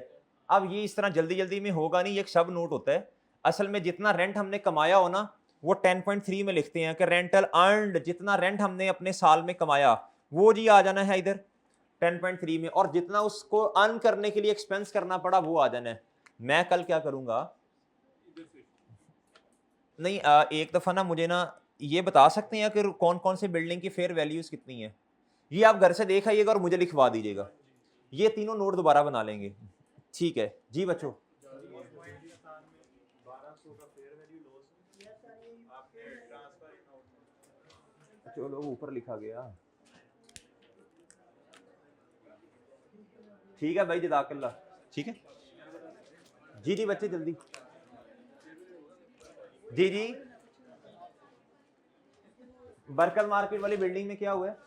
अब ये इस तरह जल्दी जल्दी में होगा नहीं, एक सब नोट होता है, असल में जितना रेंट हमने कमाया हो ना वो 10.3 में लिखते हैं कि रेंटल अर्नड, जितना रेंट हमने अपने साल में कमाया वो जी आ जाना है इधर 10.3 में, और जितना उसको अर्न करने के लिए एक्सपेंस करना पड़ा वो आ जाना है। मैं कल क्या करूंगा, नहीं एक दफा ना मुझे ना ये बता सकते हैं कि कौन कौन से बिल्डिंग की फेयर वैल्यूज कितनी है, ये आप घर से देख आइएगा और मुझे लिखवा दीजिएगा, ये तीनों नोट दोबारा बना लेंगे। ठीक है जी बच्चों, चलो ऊपर लिखा गया, ठीक है भाई जज़ाकल्लाह, ठीक है जी जी बच्चे जल्दी, जी जी बरकत मार्केट वाली बिल्डिंग में क्या हुआ है,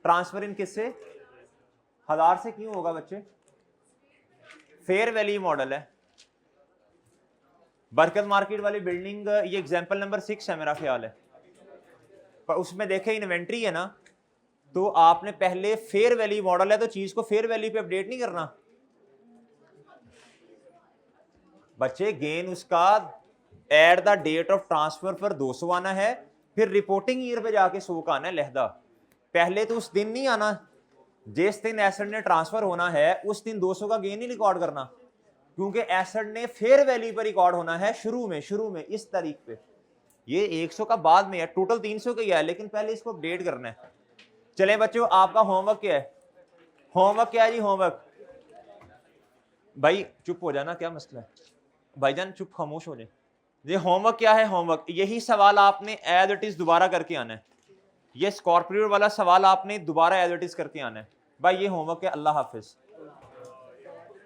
ट्रांसफर इन किससे, 1000 से क्यों होगा बच्चे, फेयर वैल्यू मॉडल है, बरकत मार्केट वाली बिल्डिंग, ये एग्जांपल नंबर 6 है मेरा ख्याल है, पर उसमें देखे इन्वेंट्री है ना, तो आपने पहले फेयर वैल्यू मॉडल है तो चीज को फेयर वैल्यू पे अपडेट नहीं करना बच्चे। गेन उसका at the date of transfer पर 200 आना है, फिर रिपोर्टिंग ईयर पे जाके 100 का आना है लहदा। पहले तो उस दिन नहीं आना जिस दिन एसेट ने ट्रांसफर होना है, उस दिन 200 का गेन नहीं रिकॉर्ड करना, क्योंकि एसेट ने फेयर वैल्यू पर रिकॉर्ड होना है शुरू में इस तारीख पे। ये 100 का बाद में है, टोटल 300 का ही है, लेकिन पहले इसको अपडेट करना है। चलें बच्चों, आपका होमवर्क क्या है? होमवर्क क्या है जी? होमवर्क भाई चुप हो जाना, क्या मसला है भाईजान, चुप खामोश हो जाए। ये होमवर्क क्या है? होमवर्क यही सवाल आपने एज इट इज दोबारा करके आना है। ये स्कॉर्पियो वाला सवाल आपने दोबारा एज इट इज करके आना है भाई। ये होमवर्क है। अल्लाह हाफिज।